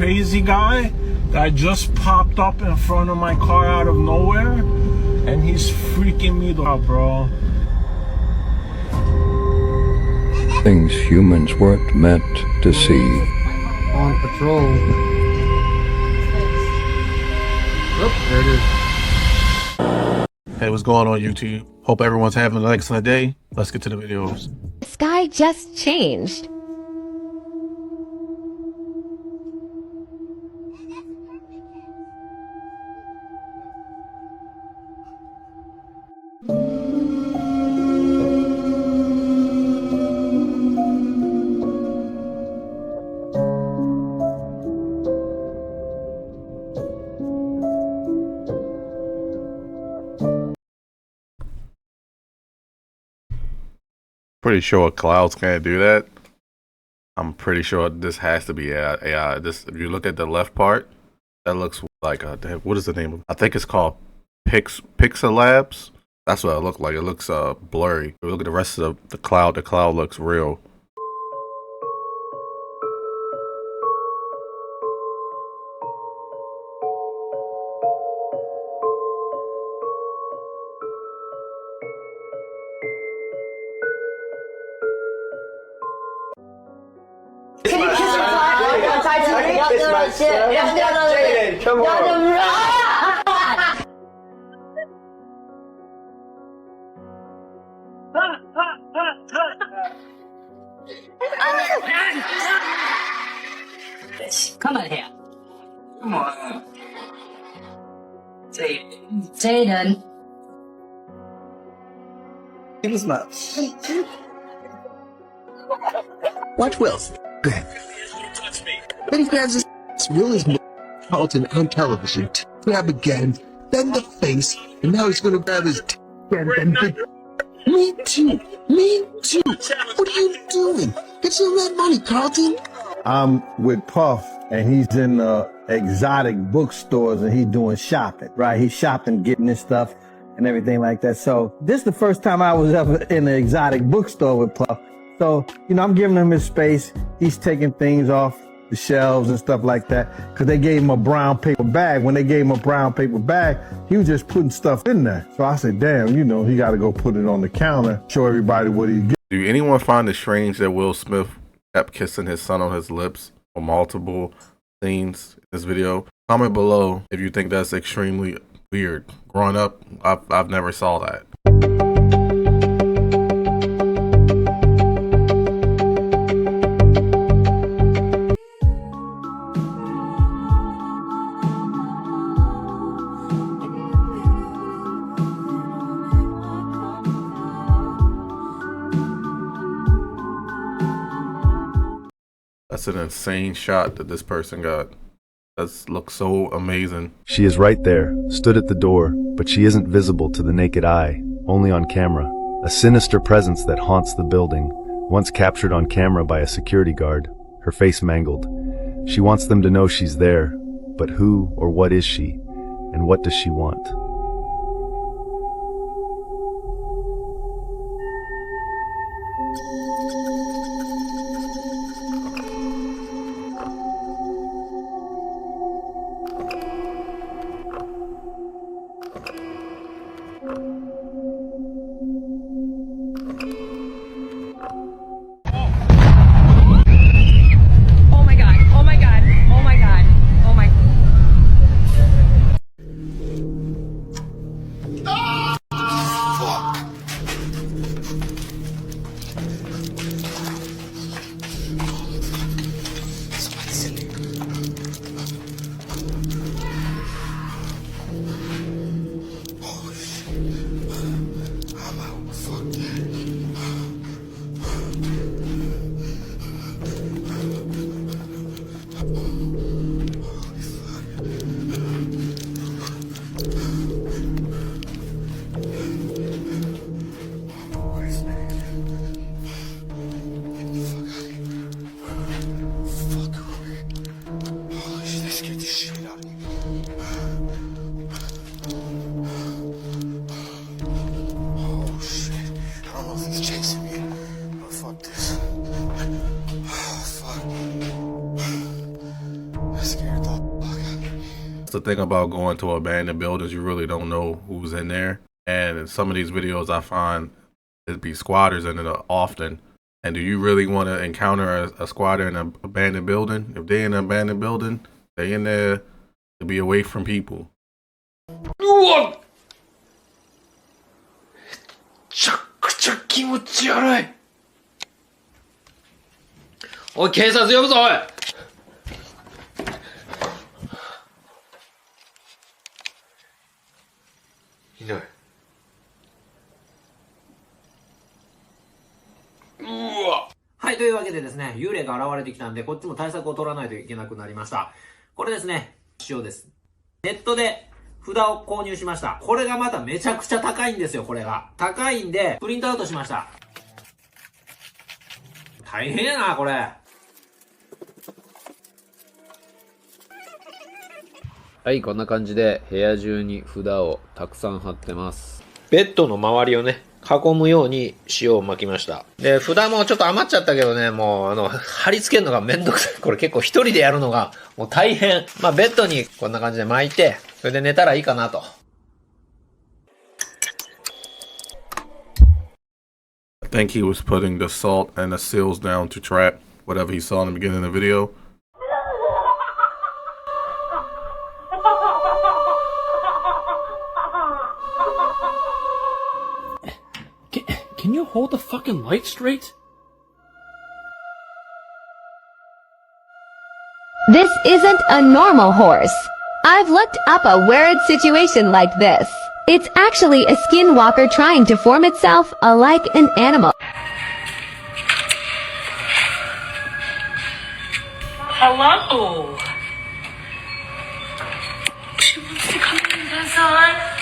crazy guy that just popped up in front of my car out of nowhere, and he's freaking me out, bro. Things humans weren't meant to see. On patrol. Oh, there it is. Hey, what's going on, YouTube? Hope everyone's having an excellent day. Let's get to the videos. The sky just changed. Pretty sure clouds can't do that. I'm pretty sure this has to be AI. This, if you look at the left part, that looks like what is the name of? I think it's called Pixel Labs. That's what it looked like. It looks blurry. If you look at the rest of the cloud looks real. Can you kiss my shit? Come on. Come on here. Come on. Jaden. Give us that. Watch Wills. Go ahead. Then he grabs his Will's Carlton on television. Grab again, then the face, and now he's gonna grab his again, then Me too. Me too. What are you doing? Get some of that money, Carlton. I'm with Puff, and he's in exotic bookstores, and he's doing shopping, right? He's shopping, getting this stuff and everything like that. So this is the first time I was ever in an exotic bookstore with Puff. So, you know, I'm giving him his space. He's taking things off the shelves and stuff like that, because they gave him a brown paper bag. When they gave him a brown paper bag, he was just putting stuff in there. So I said, damn, you know, he got to go put it on the counter, show everybody what he gets. Do anyone find it strange that Will Smith kept kissing his son on his lips for multiple scenes in this video? Comment below if you think that's extremely weird. Growing up, I've never saw that. That's an insane shot that this person got. That looks so amazing. She is right there, stood at the door, but she isn't visible to the naked eye, only on camera. A sinister presence that haunts the building, once captured on camera by a security guard, her face mangled. She wants them to know she's there, but who or what is she, and what does she want? That's the thing about going to abandoned buildings, you really don't know who's in there. And in some of these videos I find it'd be squatters in it often. And do you really want to encounter a squatter in an abandoned building? If they're in an abandoned building, they in there to be away from people. ちゃくちゃ気持ち悪い。おい、警察呼ぶぞ、おい。いない。うわ。はい、というわけでですね、幽霊が現れてきたんで、こっちも対策を取らないといけなくなりました。これですね、塩です。ネットで札を購入しました。これがまためちゃくちゃ高いんですよ、これが。高いんで、プリントアウトしました。大変やな、これ。はい、こんな感じで部屋中に札をたくさん貼ってます。ベッドの周りをね、囲むように塩を巻きました。で、札もちょっと余っちゃったけどね、もう貼り付けるのがめんどくさい。これ結構一人でやるのがもう大変。まあベッドにこんな感じで巻いて、それで寝たらいいかなと。I think he was putting the salt and the seals down to trap whatever he saw in the beginning of the video. Can you hold the fucking light straight? This isn't a normal horse. I've looked up a weird situation like this. It's actually a skinwalker trying to form itself like an animal. Hello. She wants to come in, Hassan.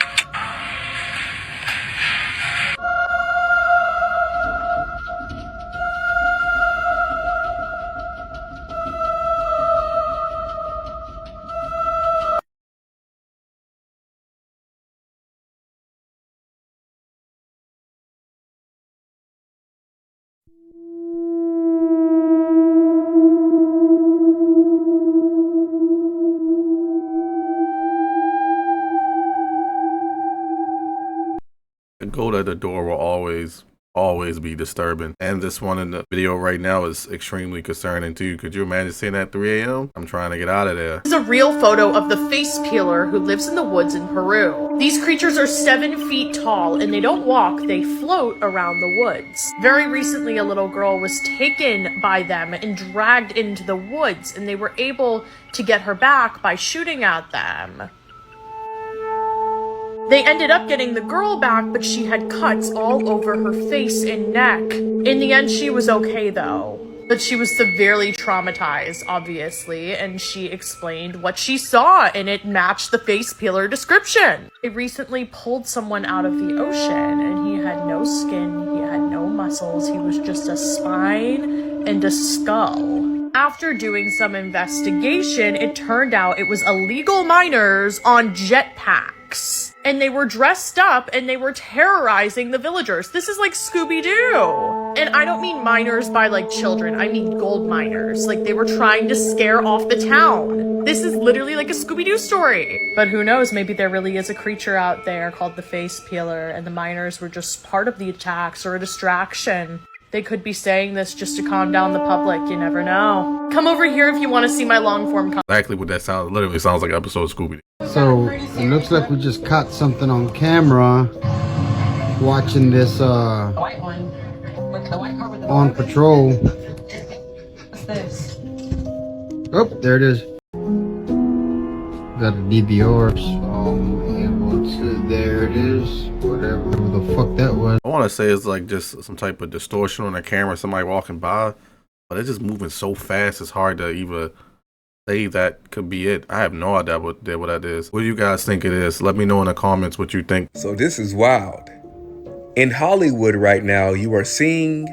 The goat at the door will always be disturbing. And this one in the video right now is extremely concerning too. Could you imagine seeing that at 3 a.m.? I'm trying to get out of there. This is a real photo of the face peeler who lives in the woods in Peru. These creatures are 7 feet tall and they don't walk, they float around the woods. Very recently, a little girl was taken by them and dragged into the woods, and they were able to get her back by shooting at them. They ended up getting the girl back, but she had cuts all over her face and neck. In the end, she was okay though. But she was severely traumatized, obviously, and she explained what she saw, and it matched the face peeler description. They recently pulled someone out of the ocean, and he had no skin, he had no muscles, he was just a spine and a skull. After doing some investigation, it turned out it was illegal miners on jetpacks. And they were dressed up and they were terrorizing the villagers. This is like Scooby-Doo. And I don't mean miners by like children, I mean gold miners. Like they were trying to scare off the town. This is literally like a Scooby-Doo story. But who knows, maybe there really is a creature out there called the face peeler and the miners were just part of the attacks or a distraction. They could be saying this just to calm down the public, you never know. Come over here if you want to see my long form content. Exactly what that sounds, literally sounds like an episode of Scooby. So it looks like we just caught something on camera watching this on patrol. What's this? Oh, there it is. Got a DVR, so I'm able to, there it is. Whatever the fuck that was. I want to say it's like just some type of distortion on the camera, somebody walking by, but it's just moving so fast it's hard to even say that could be it. I have no idea what that is. What do you guys think it is? Let me know in the comments what you think. So this is wild. In Hollywood right now, you are seeing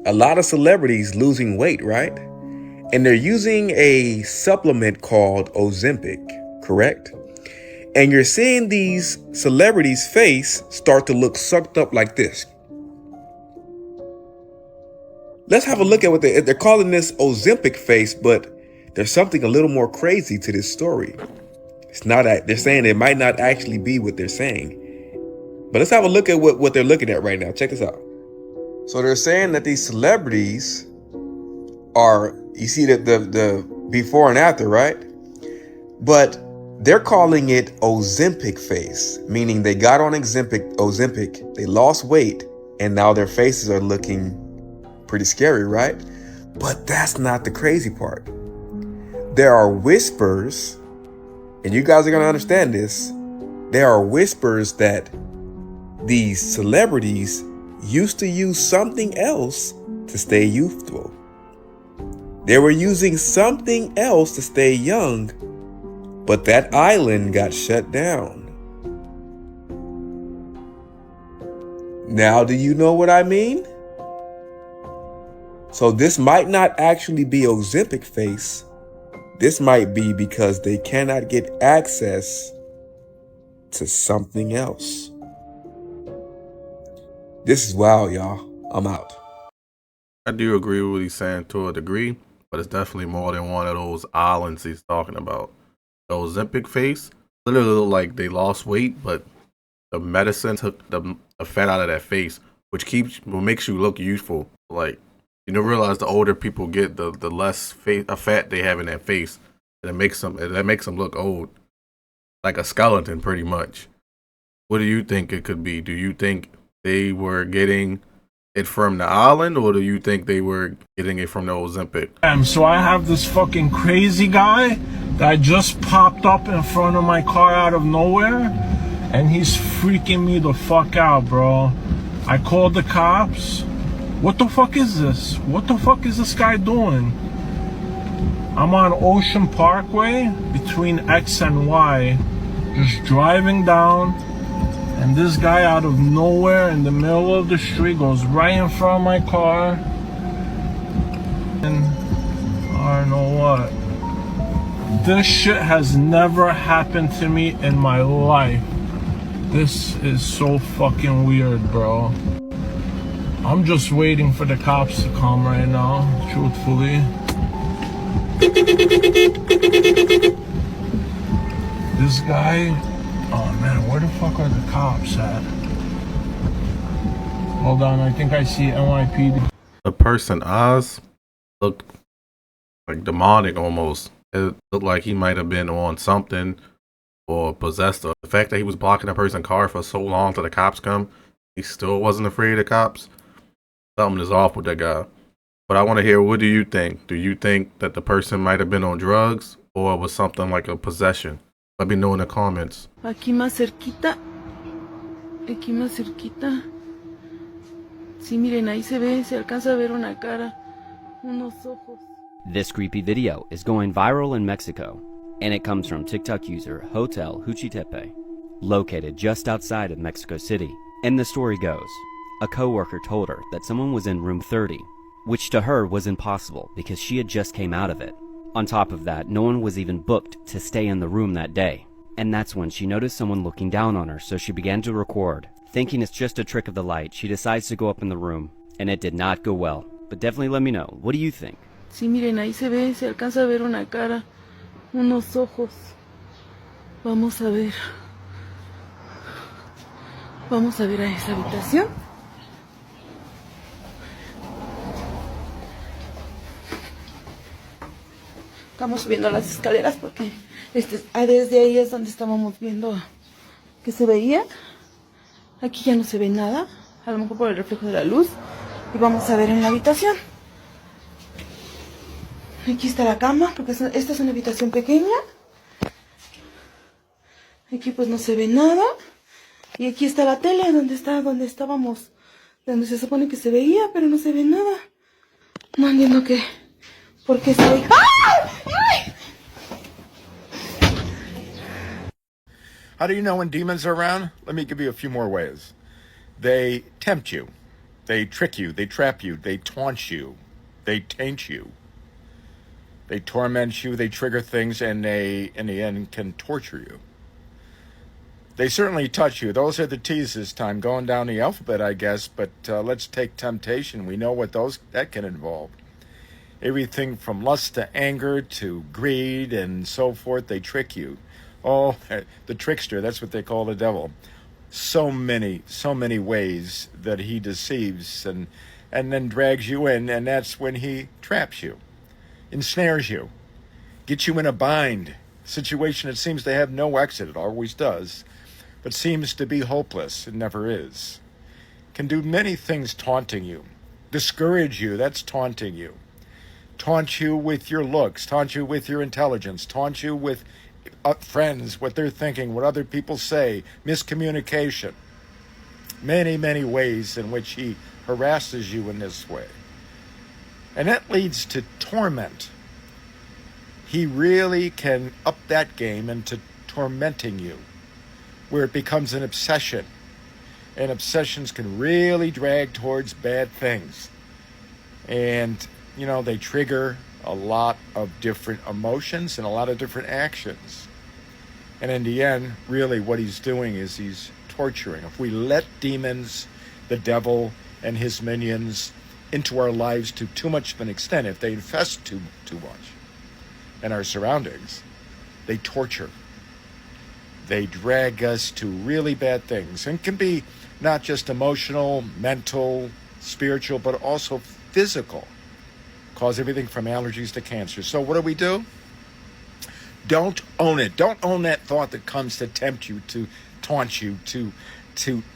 a lot of celebrities losing weight, right? And they're using a supplement called Ozempic, correct? And you're seeing these celebrities' face start to look sucked up like this. Let's have a look at what they're calling this Ozempic face, but there's something a little more crazy to this story. It's not. They're saying it might not actually be what they're saying. But let's have a look at what they're looking at right now. Check this out. So they're saying that these celebrities are, you see the before and after, right? But they're calling it Ozempic face, meaning they got on Ozempic, they lost weight, and now their faces are looking pretty scary, right? But that's not the crazy part. There are whispers, and you guys are gonna understand this. There are whispers that these celebrities used to use something else to stay youthful. They were using something else to stay young, but that island got shut down. Now, do you know what I mean? So this might not actually be Ozempic face. This might be because they cannot get access to something else. This is wild, y'all. I'm out. I do agree with what he's saying to a degree, but it's definitely more than one of those islands he's talking about. The Ozempic face literally look like they lost weight, but the medicine took the fat out of that face, which makes you look youthful. Like, you don't realize the older people get, the less fat they have in that face, and that makes them look old, like a skeleton, pretty much. What do you think it could be? Do you think they were getting it from the island, or do you think they were getting it from the Ozempic? So I have this fucking crazy guy that just popped up in front of my car out of nowhere, and he's freaking me the fuck out, bro. I called the cops. What the fuck is this? What the fuck is this guy doing? I'm on Ocean Parkway between X and Y, just driving down, and this guy out of nowhere in the middle of the street goes right in front of my car. And I don't know what. This shit has never happened to me in my life. This is so fucking weird, bro. I'm just waiting for the cops to come right now, truthfully. This guy, oh man, where the fuck are the cops at? Hold on, I think I see NYPD. The person Oz looked like demonic almost. It looked like he might have been on something or possessed. The fact that he was blocking a person's car for so long till the cops come, he still wasn't afraid of the cops. Something is off with that guy. But I want to hear, what do you think? Do you think that the person might have been on drugs, or was something like a possession? Let me know in the comments. Aquí más cerquita. Aquí más cerquita. Sí, miren, ahí se alcanza a ver una cara, unos ojos. This creepy video is going viral in Mexico, and it comes from TikTok user Hotel Huchitepe, located just outside of Mexico City. And the story goes, a coworker told her that someone was in room 30, which to her was impossible because she had just came out of it. On top of that, no one was even booked to stay in the room that day. And that's when she noticed someone looking down on her, so she began to record. Thinking it's just a trick of the light, she decides to go up in the room, and it did not go well. But definitely let me know, what do you think? Sí, miren, ahí se alcanza a ver una cara, unos ojos. Vamos a ver. Vamos a ver a esa habitación. Estamos subiendo las escaleras porque desde ahí es donde estábamos viendo que se veía. Aquí ya no se ve nada, a lo mejor por el reflejo de la luz. Y vamos a ver en la habitación. Aquí está la cama, porque esta es una habitación pequeña. Aquí pues no se ve nada. Y aquí está la tele, donde estábamos, donde se supone que se veía, pero no se ve nada. No entiendo por qué está ahí. How do you know when demons are around? Let me give you a few more ways. They tempt you. They trick you. They trap you. They taunt you. They taint you. They torment you. They trigger things, and they, in the end, can torture you. They certainly touch you. Those are the T's this time, going down the alphabet, I guess, but let's take temptation. We know what that can involve. Everything from lust to anger to greed and so forth, they trick you. Oh, the trickster, that's what they call the devil. So many ways that he deceives and then drags you in, and that's when he traps you, ensnares you, gets you in a bind, situation that seems to have no exit. It always does, but seems to be hopeless. It never is. Can do many things taunting you, discourage you, that's taunting you. Taunt you with your looks, taunt you with your intelligence, taunt you with friends, what they're thinking, what other people say, miscommunication. Many ways in which he harasses you in this way. And that leads to torment. He really can up that game into tormenting you, where it becomes an obsession. And obsessions can really drag towards bad things. And, you know, they trigger a lot of different emotions and a lot of different actions. And in the end, really what he's doing is he's torturing. If we let demons, the devil, and his minions into our lives to too much of an extent, if they infest too much in our surroundings, they torture. They drag us to really bad things, and can be not just emotional, mental, spiritual, but also physical. Cause everything from allergies to cancer. So what do? Don't own it. Don't own that thought that comes to tempt you, to taunt you, to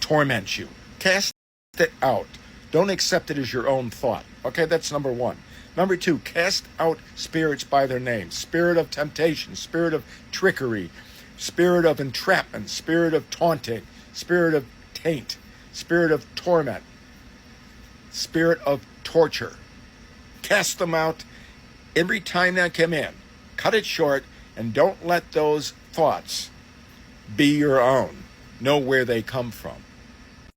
torment you. Cast it out. Don't accept it as your own thought. Okay, that's number one. Number two, cast out spirits by their name. Spirit of temptation, spirit of trickery, spirit of entrapment, spirit of taunting, spirit of taint, spirit of torment, spirit of torture. Cast them out every time they come in. Cut it short, and don't let those thoughts be your own. Know where they come from.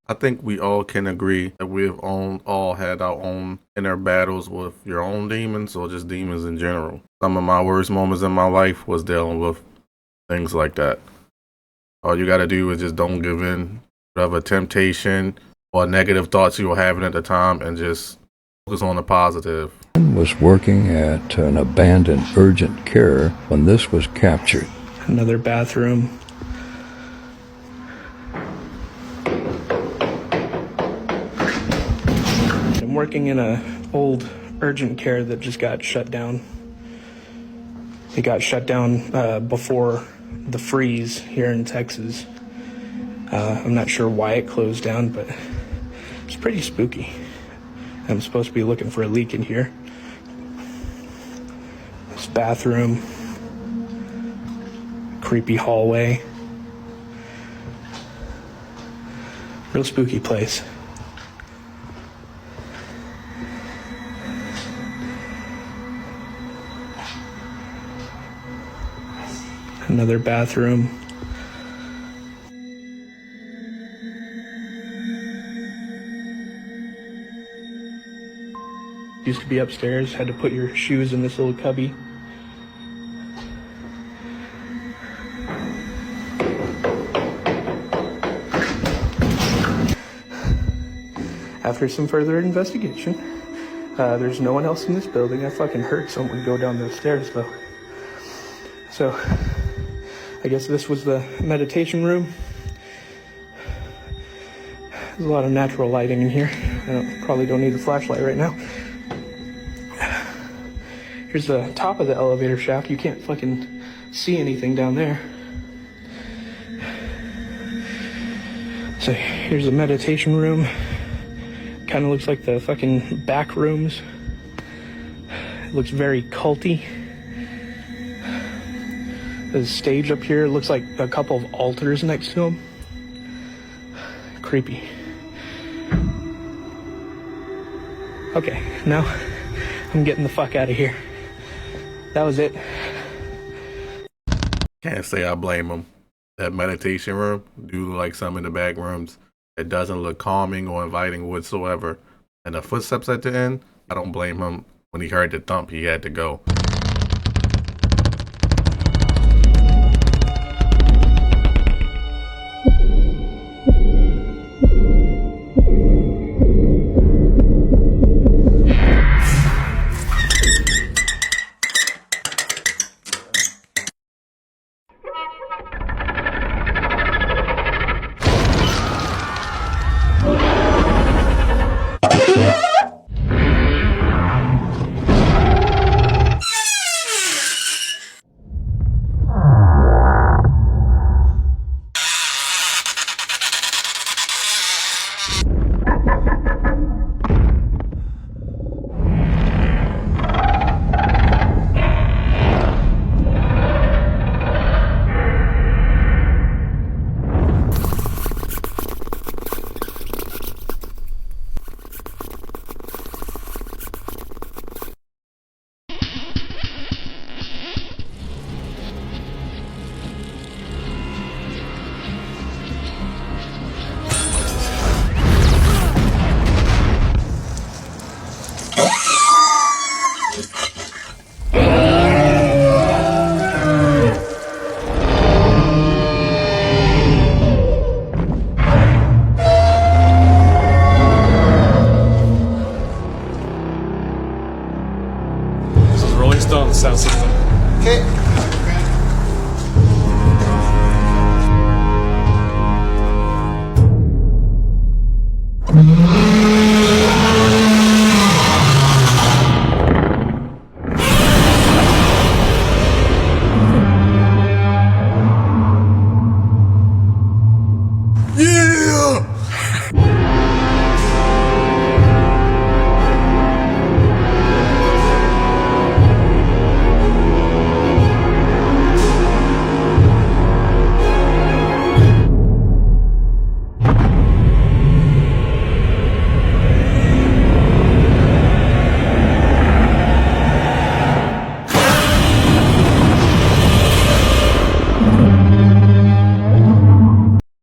I think we all can agree that we've all had our own inner battles with your own demons or just demons in general. Some of my worst moments in my life was dealing with things like that. All you got to do is just don't give in to whatever temptation or negative thoughts you were having at the time, and just focus on the positive. Was working at an abandoned urgent care when this was captured. Another bathroom. I'm working in a old urgent care that just got shut down. It got shut down before the freeze here in Texas. I'm not sure why it closed down, but it's pretty spooky. I'm supposed to be looking for a leak in here. This bathroom, creepy hallway. Real spooky place. Another bathroom. Used to be upstairs, had to put your shoes in this little cubby. After some further investigation, there's no one else in this building. I fucking heard someone go down those stairs though. So, I guess this was the meditation room. There's a lot of natural lighting in here. I probably don't need a flashlight right now. Here's the top of the elevator shaft. You can't fucking see anything down there. So here's the meditation room. Kind of looks like the fucking back rooms. It looks very culty. There's a stage up here. It looks like a couple of altars next to them. Creepy. Okay, now I'm getting the fuck out of here. That was it. Can't say I blame him. That meditation room do look like some in the back rooms. It doesn't look calming or inviting whatsoever. And the footsteps at the end, I don't blame him. When he heard the thump, he had to go. done the sound system. Okay.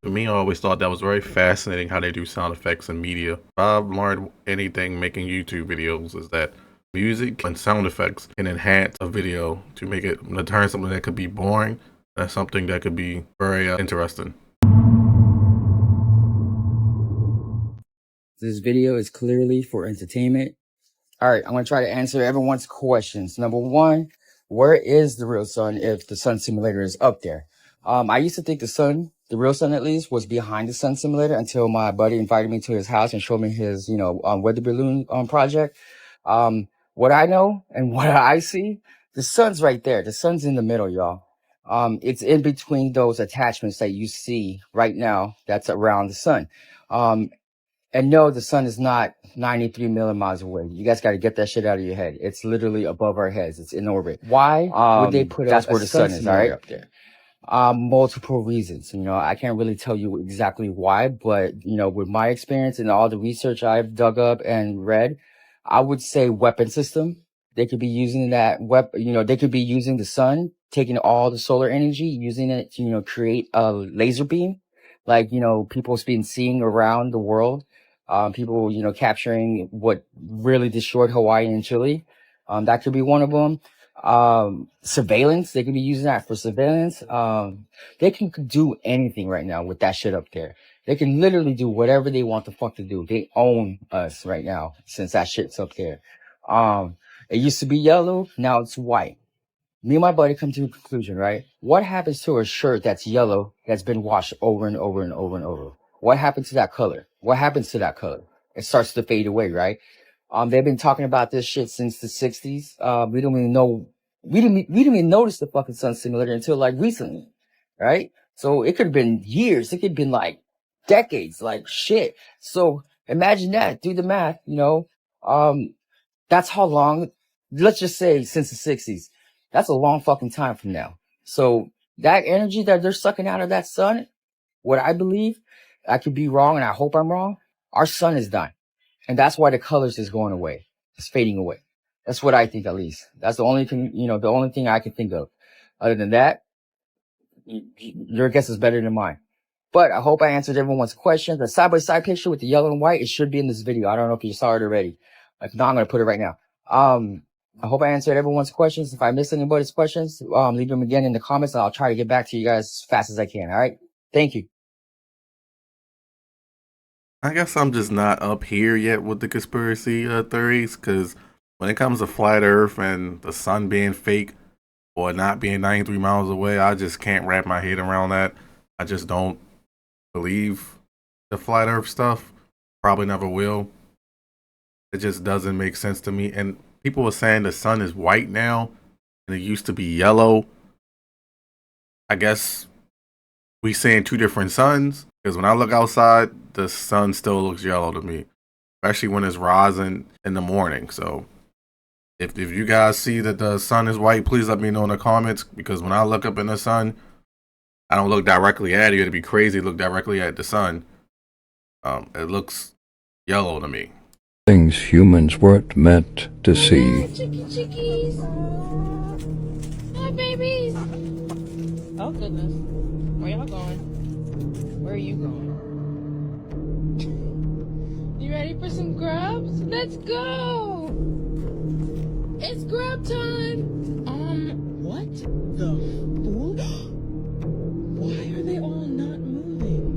For me, I always thought that was very fascinating how they do sound effects in media. If I've learned anything making YouTube videos is that music and sound effects can enhance a video to make it, to turn something that could be boring into something that could be very interesting. This video is clearly for entertainment. All right, I'm going to try to answer everyone's questions. Number one, where is the real sun if the sun simulator is up there? I used to think the sun, the real sun at least, was behind the sun simulator until my buddy invited me to his house and showed me his, weather balloon project. What I know and what I see, the sun's right there. The sun's in the middle, y'all. It's in between those attachments that you see right now that's around the sun. And no, the sun is not 93 million miles away. You guys got to get that shit out of your head. It's literally above our heads. It's in orbit. Why would they put that's where the sun is, all right? Up there? Multiple reasons. I can't really tell you exactly why, but, with my experience and all the research I've dug up and read, I would say weapon system. They could be using that they could be using the sun, taking all the solar energy, using it to, create a laser beam. Like, people's been seeing around the world. People, capturing what really destroyed Hawaii and Chile. That could be one of them. Surveillance. They could be using that for surveillance. They can do anything right now with that shit up there. They can literally do whatever they want the fuck to do. They own us right now since that shit's up there. It used to be yellow. Now it's white. Me and my buddy come to a conclusion, right? What happens to a shirt that's yellow that's been washed over and over and over and over? What happened to that color? What happens to that color? It starts to fade away, right? They've been talking about this shit since the 60s. We don't even know, we didn't even notice the fucking sun simulator until like recently, right? So it could have been years. It could have been like decades, like shit. So imagine that. Do the math, that's how long, let's just say since the 60s. That's a long fucking time from now. So that energy that they're sucking out of that sun, what I believe, I could be wrong and I hope I'm wrong, our sun is dying. And that's why the colors is going away. It's fading away. That's what I think, at least. That's the only thing, the only thing I can think of. Other than that, your guess is better than mine. But I hope I answered everyone's questions. The side-by-side picture with the yellow and white, it should be in this video. I don't know if you saw it already. If not, I'm going to put it right now. I hope I answered everyone's questions. If I missed anybody's questions, leave them again in the comments and I'll try to get back to you guys as fast as I can. All right. Thank you. I guess I'm just not up here yet with the conspiracy theories, because when it comes to flat earth and the sun being fake or not being 93 miles away, I just can't wrap my head around that. I just don't believe the flat earth stuff. Probably never will. It just doesn't make sense to me. And people are saying the sun is white now and it used to be yellow. I guess we seeing two different suns, because when I look outside, the sun still looks yellow to me, especially when it's rising in the morning. So if you guys see that the sun is white, please let me know in the comments, because when I look up in the sun, I don't look directly at it. It'd be crazy to look directly at the sun. It looks yellow to me. Things humans weren't meant to see. Chickies. Hi, babies. Oh, goodness. Where y'all going? Where are you going? You ready for some grubs? Let's go. It's grub time. What the fool? Why are they all not moving?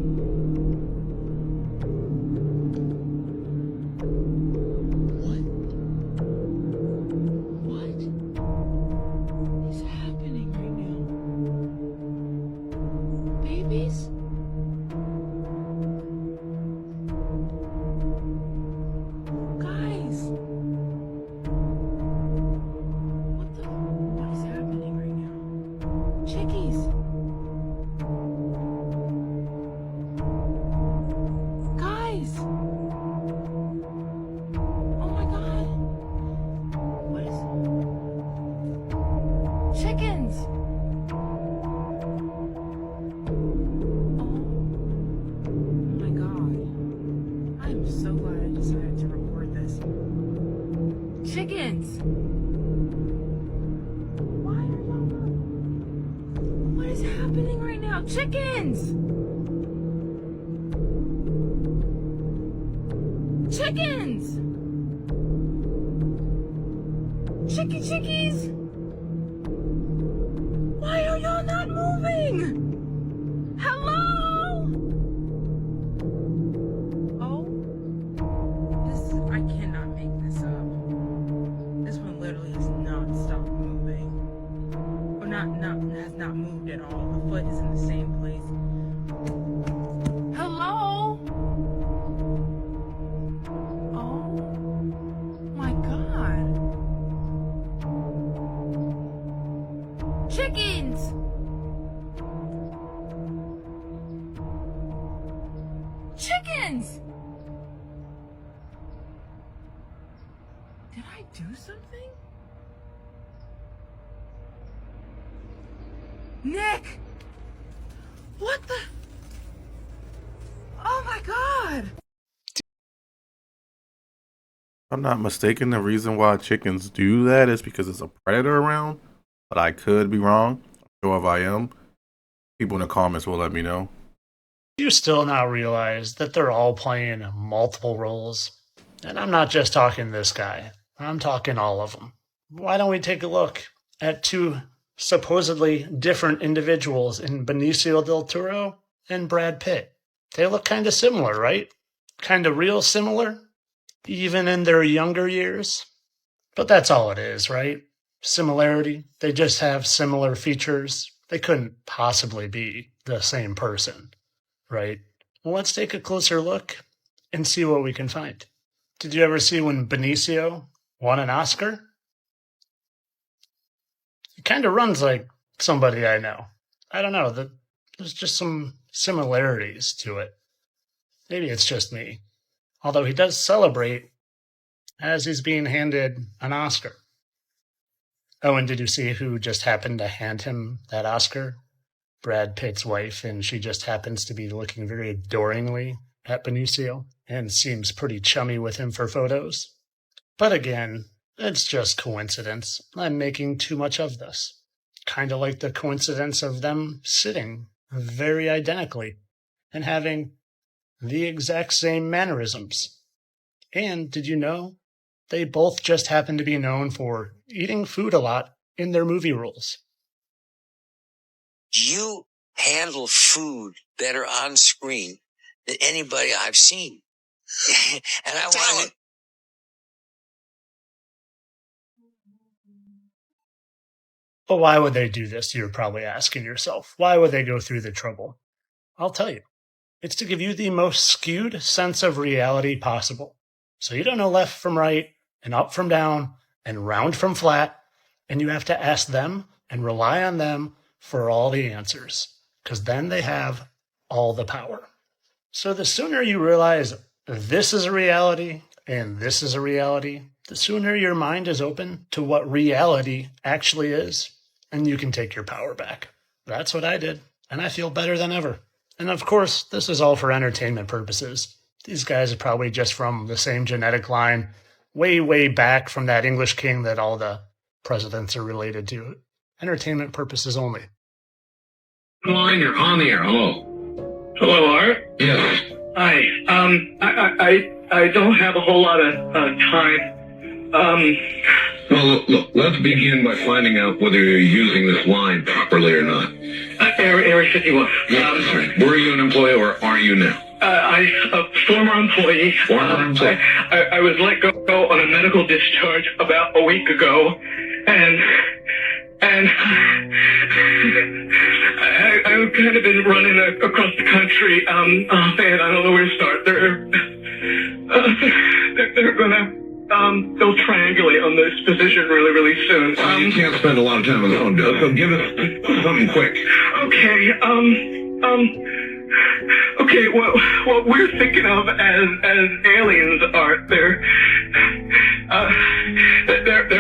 Chickens! Chickens! Chickies! Why are y'all not moving? Hello? Oh, I cannot make this up. This one literally has not stopped moving. Or has not moved at all. The foot is in the same place. Hello? Oh my God. Chickens! Chickens! Did I do something? Nick! What the? Oh my God! If I'm not mistaken, the reason why chickens do that is because there's a predator around, but I could be wrong. I'm sure if I am, people in the comments will let me know. You still now realize that they're all playing multiple roles. And I'm not just talking this guy. I'm talking all of them. Why don't we take a look at two supposedly different individuals in Benicio del Toro and Brad Pitt? They look kind of similar, right? Kind of real similar, even in their younger years. But that's all it is, right? Similarity. They just have similar features. They couldn't possibly be the same person, right? Well, let's take a closer look and see what we can find. Did you ever see when Benicio won an Oscar? He kind of runs like somebody I know. I don't know. There's just some similarities to it. Maybe it's just me. Although he does celebrate as he's being handed an Oscar. Oh, and did you see who just happened to hand him that Oscar? Brad Pitt's wife, and she just happens to be looking very adoringly at Benicio and seems pretty chummy with him for photos. But again, it's just coincidence. I'm making too much of this. Kind of like the coincidence of them sitting very identically and having the exact same mannerisms. And did you know they both just happen to be known for eating food a lot in their movie roles? You handle food better on screen than anybody I've seen. And I want to... But why would they do this? You're probably asking yourself. Why would they go through the trouble? I'll tell you. It's to give you the most skewed sense of reality possible. So you don't know left from right, and up from down, and round from flat, and you have to ask them and rely on them for all the answers, because then they have all the power. So the sooner you realize this is a reality and this is a reality, the sooner your mind is open to what reality actually is, and you can take your power back. That's what I did, and I feel better than ever. And of course, this is all for entertainment purposes. These guys are probably just from the same genetic line, way, way back from that English king that all the presidents are related to. Entertainment purposes only. Line, you're on the air. Hello. Hello, Art? Yes. Hi. I don't have a whole lot of time. Well, look, let's begin by finding out whether you're using this line properly or not. Area 51. Yeah, that's right. Were you an employee or are you now? I'm a former employee. Former employee. I was let go on a medical discharge about a week ago, and I've kind of been running across the country. Man, I don't know where to start. They're gonna they'll triangulate on this position really, really soon. You can't spend a lot of time on the phone, so give us something quick. Okay, okay, what we're thinking of as aliens are they're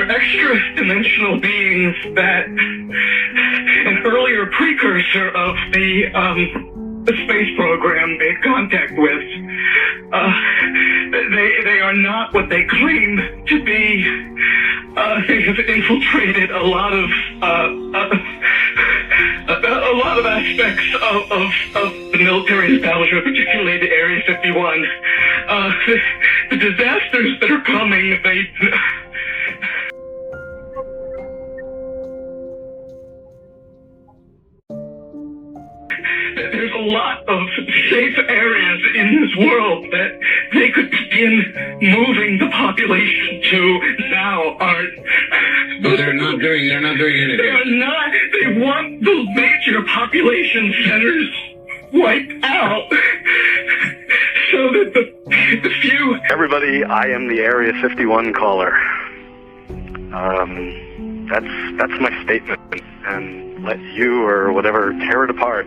extra dimensional beings that an earlier precursor of the space program made contact with. They are not what they claim to be. They have infiltrated a lot of aspects of the military establishment, particularly the Area 51. The disasters that are coming, there's a lot of safe areas in this world that they could begin moving the population to now aren't. But they're not doing anything. They are not. They want the major population centers wiped out so that the few. Everybody, I am the Area 51 caller. That's my statement, and let you or whatever tear it apart.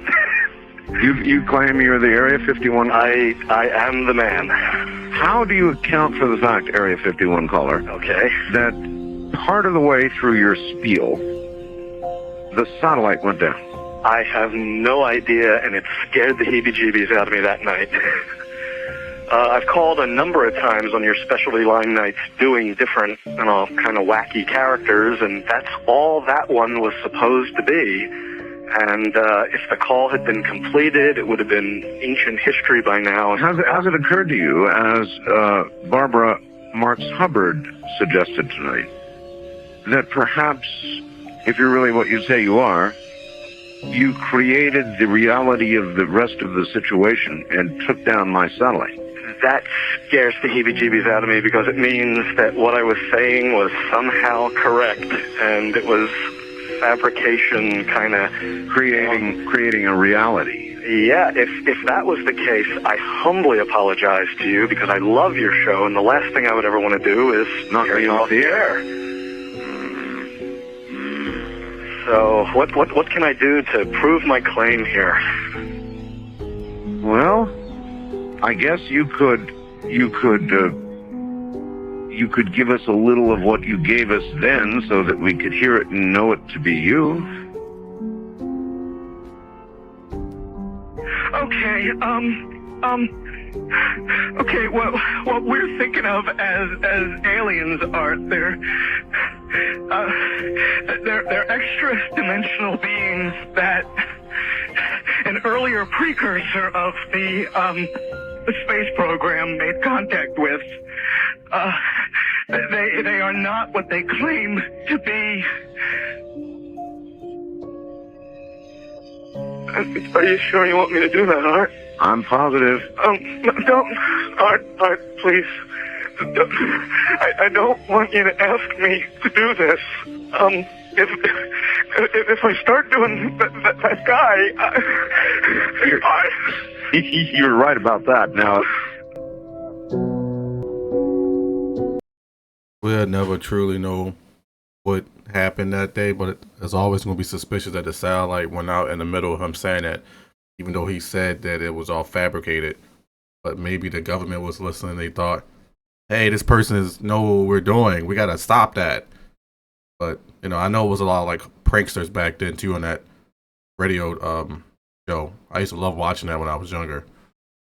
You claim you're the Area 51? I am the man. How do you account for the fact, Area 51 caller, Okay. that part of the way through your spiel, the satellite went down? I have no idea, and it scared the heebie-jeebies out of me that night. I've called a number of times on your specialty line nights doing different, kind of wacky characters, and that's all that one was supposed to be. And if the call had been completed, it would have been ancient history by now. Has it occurred to you, as Barbara Marx Hubbard suggested tonight, that perhaps, if you're really what you say you are, you created the reality of the rest of the situation and took down my satellite? That scares the heebie-jeebies out of me because it means that what I was saying was somehow correct, and it was fabrication, kind of creating a reality. Yeah, if that was the case, I humbly apologize to you because I love your show, and the last thing I would ever want to do is knock me off the air. So, what can I do to prove my claim here? Well, I guess you could give us a little of what you gave us then so that we could hear it and know it to be you. Okay, okay, what we're thinking of as aliens are they're extra dimensional beings that an earlier precursor of the space program made contact with. They are not what they claim to be. Are you sure you want me to do that, Art? I'm positive. Don't, Art, please. I don't want you to ask me to do this. If I start doing that guy, You're right about that. Now, we'll never truly know what happened that day, but it's always going to be suspicious that the satellite went out in the middle of him saying that, even though he said that it was all fabricated. But maybe the government was listening. They thought, hey, this person know what we're doing. We got to stop that. But, I know it was a lot of like pranksters back then too on that radio show. I used to love watching that when I was younger.